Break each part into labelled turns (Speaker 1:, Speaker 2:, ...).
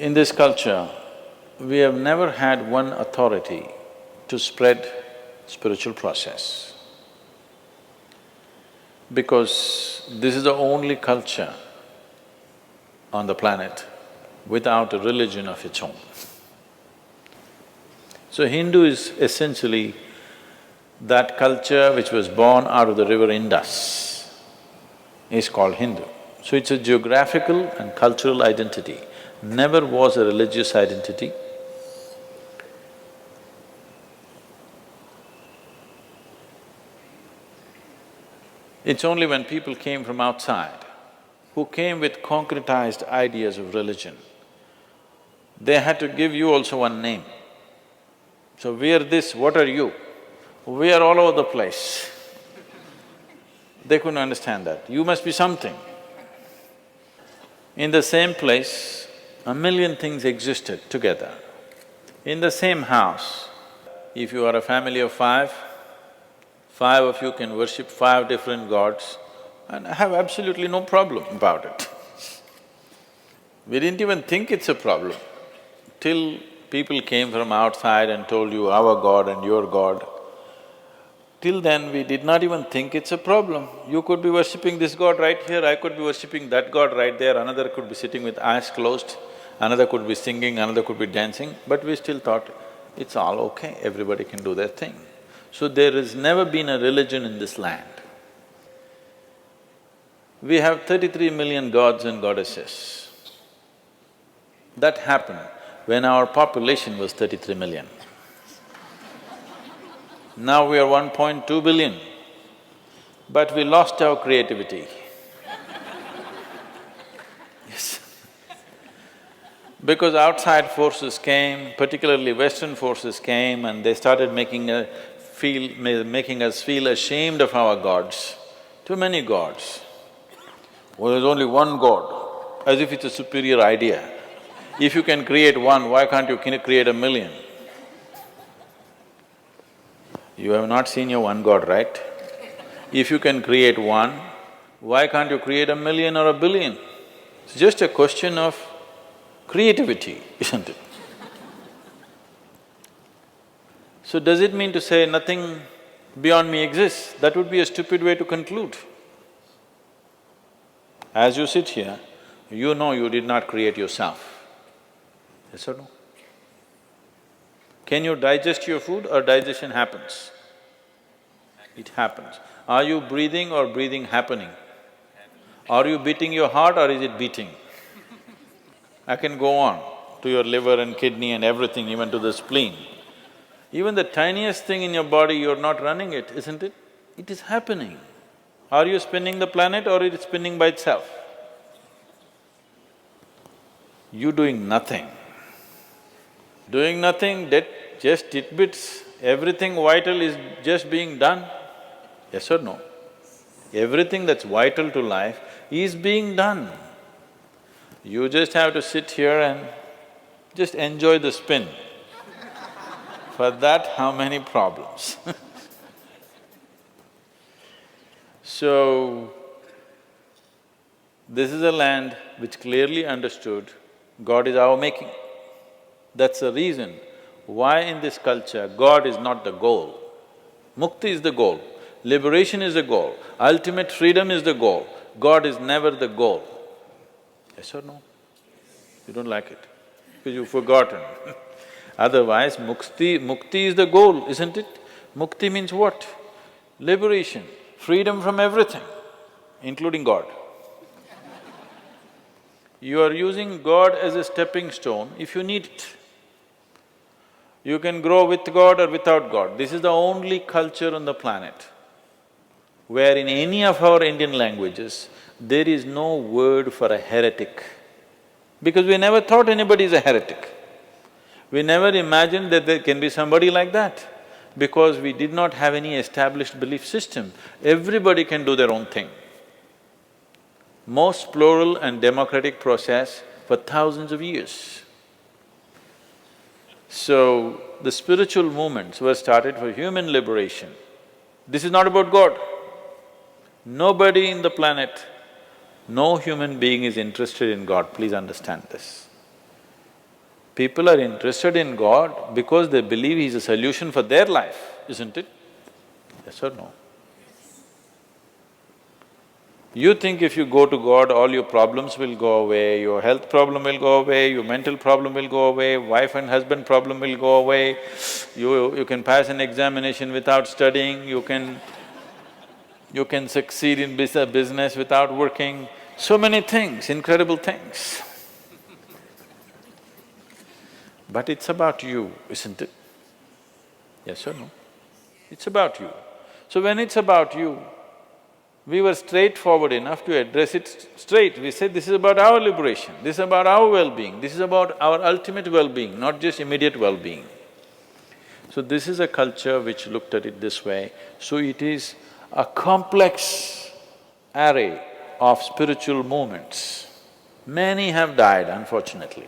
Speaker 1: In this culture, we have never had one authority to spread spiritual process, because this is the only culture on the planet without a religion of its own. So Hindu is essentially that culture which was born out of the river Indus is called Hindu. So it's a geographical and cultural identity, never was a religious identity. It's only when people came from outside, who came with concretized ideas of religion, they had to give you also one name. So we are this, what are you? We are all over the place. They couldn't understand that, you must be something. In the same place, a million things existed together. In the same house, if you are a family of five of you can worship 5 different gods and have absolutely no problem about it. We didn't even think it's a problem till people came from outside and told you our god and your god. Till then, we did not even think it's a problem. You could be worshipping this god right here, I could be worshipping that god right there, another could be sitting with eyes closed, another could be singing, another could be dancing, but we still thought, it's all okay, everybody can do their thing. So there has never been a religion in this land. We have 33 million gods and goddesses. That happened when our population was 33 million. Now we are 1.2 billion, but we lost our creativity. Yes. Because outside forces came, particularly Western forces came and they started making us feel ashamed of our gods. Too many gods. Well, there's only one god, as if it's a superior idea. If you can create one, why can't you create a million? You have not seen your one god, right? If you can create one, why can't you create a million or a billion? It's just a question of creativity, isn't it? So does it mean to say nothing beyond me exists? That would be a stupid way to conclude. As you sit here, you know you did not create yourself. Yes or no? Can you digest your food or digestion happens? It happens. Are you breathing or breathing happening? Are you beating your heart or is it beating? I can go on to your liver and kidney and everything, even to the spleen. Even the tiniest thing in your body, you're not running it, isn't it? It is happening. Are you spinning the planet or is it spinning by itself? You doing nothing. Doing nothing, just tidbits, everything vital is just being done. Yes or no? Everything that's vital to life is being done. You just have to sit here and just enjoy the spin. For that, how many problems? So, this is a land which clearly understood God is our making. That's the reason why in this culture, God is not the goal. Mukti is the goal, liberation is the goal, ultimate freedom is the goal. God is never the goal. Yes or no? You don't like it, because you've forgotten. Otherwise, mukti is the goal, isn't it? Mukti means what? Liberation, freedom from everything, including God. You are using God as a stepping stone if you need it. You can grow with God or without God. This is the only culture on the planet where in any of our Indian languages, there is no word for a heretic, because we never thought anybody is a heretic. We never imagined that there can be somebody like that, because we did not have any established belief system. Everybody can do their own thing. Most plural and democratic process for thousands of years. So, the spiritual movements were started for human liberation. This is not about God. Nobody in the planet, no human being is interested in God, please understand this. People are interested in God because they believe He's a solution for their life, isn't it? Yes or no? You think if you go to God, all your problems will go away, your health problem will go away, your mental problem will go away, wife and husband problem will go away, you can pass an examination without studying, you can succeed in business without working, so many things, incredible things. But it's about you, isn't it? Yes or no? It's about you. So when it's about you, we were straightforward enough to address it straight. We said, this is about our liberation, this is about our well-being, this is about our ultimate well-being, not just immediate well-being. So this is a culture which looked at it this way. So it is a complex array of spiritual movements. Many have died, unfortunately.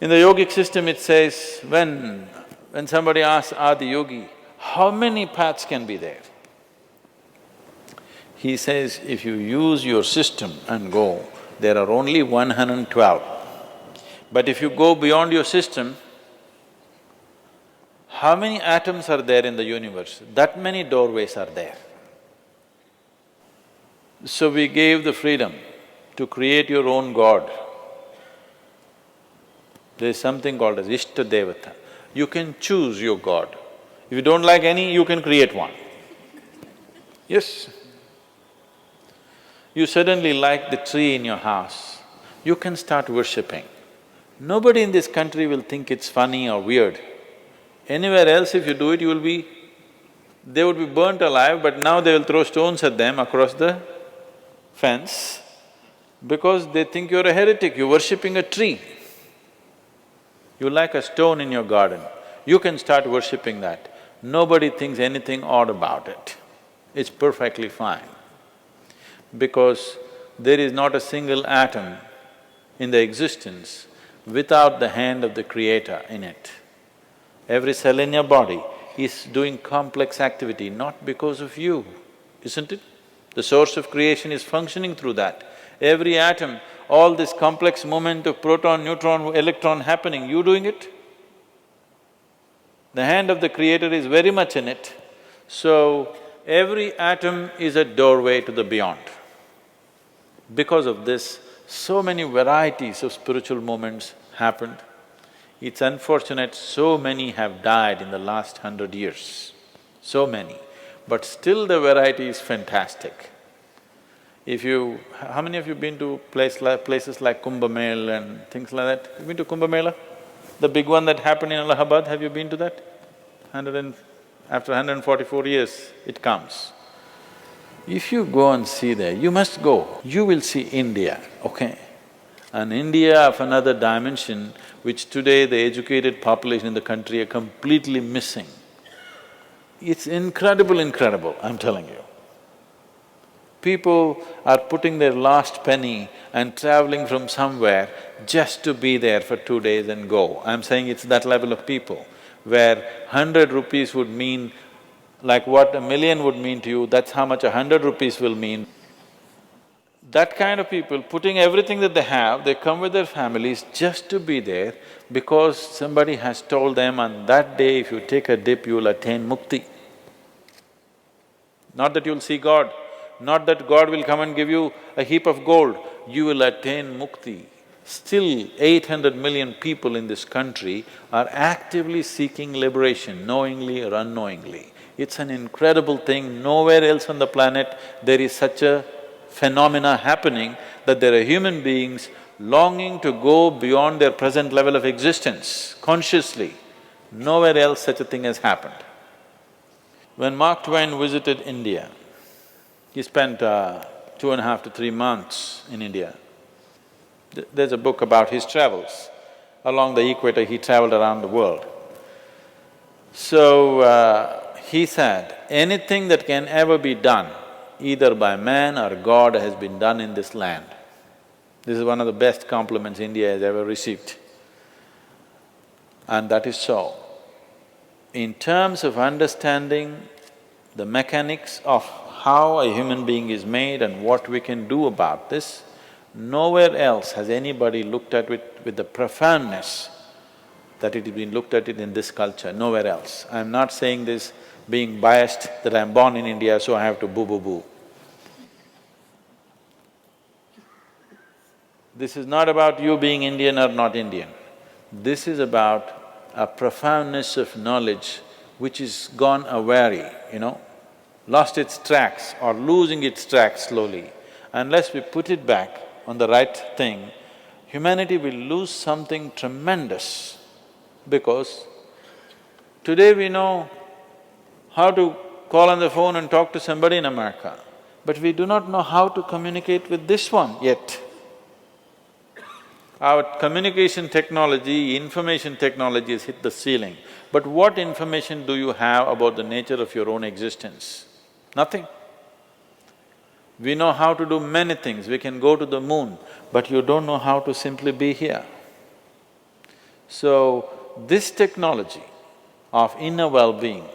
Speaker 1: In the yogic system it says, when somebody asks Adi Yogi, how many paths can be there? He says, if you use your system and go, there are only 112. But if you go beyond your system, how many atoms are there in the universe? That many doorways are there. So we gave the freedom to create your own God. There is something called as Ishta Devata. You can choose your God. If you don't like any, you can create one. Yes. You suddenly like the tree in your house, you can start worshipping. Nobody in this country will think it's funny or weird. Anywhere else if you do it, they would be burnt alive, but now they will throw stones at them across the fence because they think you're a heretic, you're worshipping a tree. You like a stone in your garden, you can start worshipping that. Nobody thinks anything odd about it. It's perfectly fine. Because there is not a single atom in the existence without the hand of the Creator in it. Every cell in your body is doing complex activity not because of you, isn't it? The source of creation is functioning through that. Every atom, all this complex movement of proton, neutron, electron happening, you doing it? The hand of the Creator is very much in it. So, every atom is a doorway to the beyond. Because of this, so many varieties of spiritual movements happened. It's unfortunate so many have died in the last 100 years, so many. But still the variety is fantastic. How many of you been to places like Kumbh Mela and things like that? You been to Kumbh Mela? The big one that happened in Allahabad, have you been to that? After 144 years, it comes. If you go and see there, you must go, you will see India, okay? An India of another dimension, which today the educated population in the country are completely missing. It's incredible, I'm telling you. People are putting their last penny and traveling from somewhere just to be there for 2 days and go. I'm saying it's that level of people, where 100 rupees would mean like what a million would mean to you, that's how much 100 rupees will mean. That kind of people, putting everything that they have, they come with their families just to be there because somebody has told them on that day if you take a dip, you will attain mukti. Not that you'll see God, not that God will come and give you a heap of gold, you will attain mukti. Still, 800 million people in this country are actively seeking liberation, knowingly or unknowingly. It's an incredible thing, nowhere else on the planet there is such a phenomena happening that there are human beings longing to go beyond their present level of existence consciously. Nowhere else such a thing has happened. When Mark Twain visited India, he spent 2.5 to 3 months in India. There's a book about his travels. Along the equator, he traveled around the world. So, he said, anything that can ever be done, either by man or God, has been done in this land. This is one of the best compliments India has ever received. And that is so. In terms of understanding the mechanics of how a human being is made and what we can do about this, nowhere else has anybody looked at it with the profoundness that it has been looked at it in this culture, nowhere else. I'm not saying this being biased that I'm born in India, so I have to boo-boo-boo. This is not about you being Indian or not Indian. This is about a profoundness of knowledge which is gone awry, lost its tracks or losing its tracks slowly. Unless we put it back on the right thing, humanity will lose something tremendous, because today we know how to call on the phone and talk to somebody in America, but we do not know how to communicate with this one yet. Our communication technology, information technology has hit the ceiling, but what information do you have about the nature of your own existence? Nothing. We know how to do many things, we can go to the moon, but you don't know how to simply be here. So, this technology of inner well-being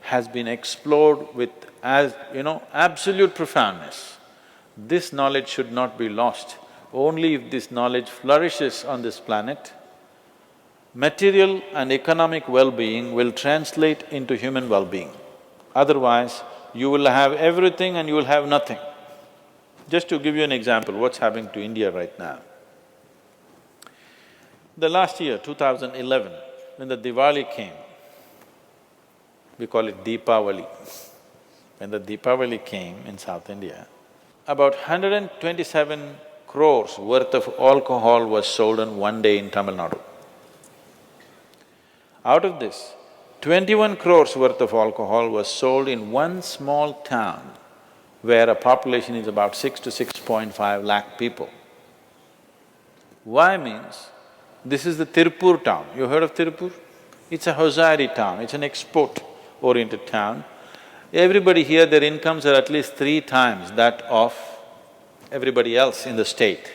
Speaker 1: has been explored with absolute profoundness. This knowledge should not be lost. Only if this knowledge flourishes on this planet, material and economic well-being will translate into human well-being. Otherwise, you will have everything and you will have nothing. Just to give you an example, what's happening to India right now. The last year, 2011, when the Diwali came, we call it Deepavali. When the Deepavali came in South India, about 127 crores worth of alcohol was sold on one day in Tamil Nadu. Out of this, 21 crores worth of alcohol was sold in one small town where a population is about 6 to 6.5 lakh people. Why means, this is the Tirupur town. You heard of Tirupur? It's a hosiery town, it's an export-oriented town. Everybody here, their incomes are at least 3 times that of everybody else in the state.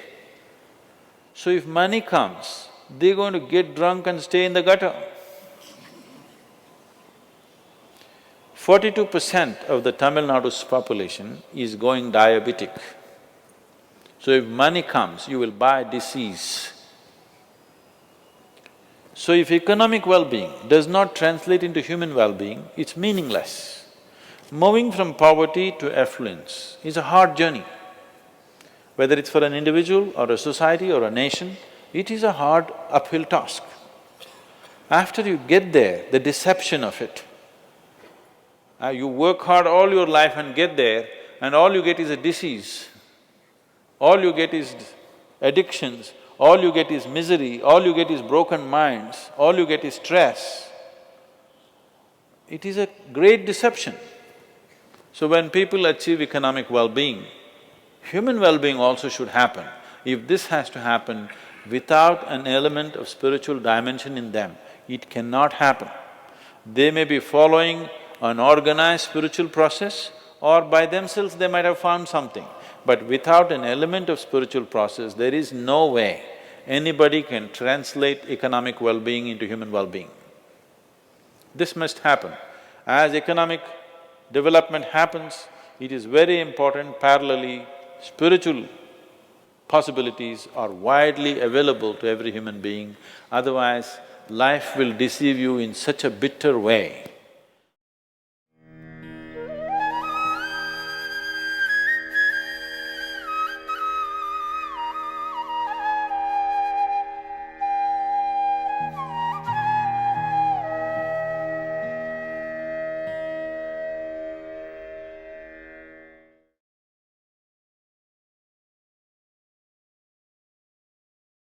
Speaker 1: So if money comes, they're going to get drunk and stay in the gutter. 42% of the Tamil Nadu's population is going diabetic. So if money comes, you will buy disease. So if economic well-being does not translate into human well-being, it's meaningless. Moving from poverty to affluence is a hard journey. Whether it's for an individual or a society or a nation, it is a hard uphill task. After you get there, the deception of it, you work hard all your life and get there, and all you get is a disease, all you get is addictions, all you get is misery, all you get is broken minds, all you get is stress. It is a great deception. So when people achieve economic well-being, human well-being also should happen. If this has to happen without an element of spiritual dimension in them, it cannot happen. They may be following an organized spiritual process, or by themselves they might have found something. But without an element of spiritual process, there is no way anybody can translate economic well-being into human well-being. This must happen. As economic development happens, it is very important parallelly spiritual possibilities are widely available to every human being, otherwise life will deceive you in such a bitter way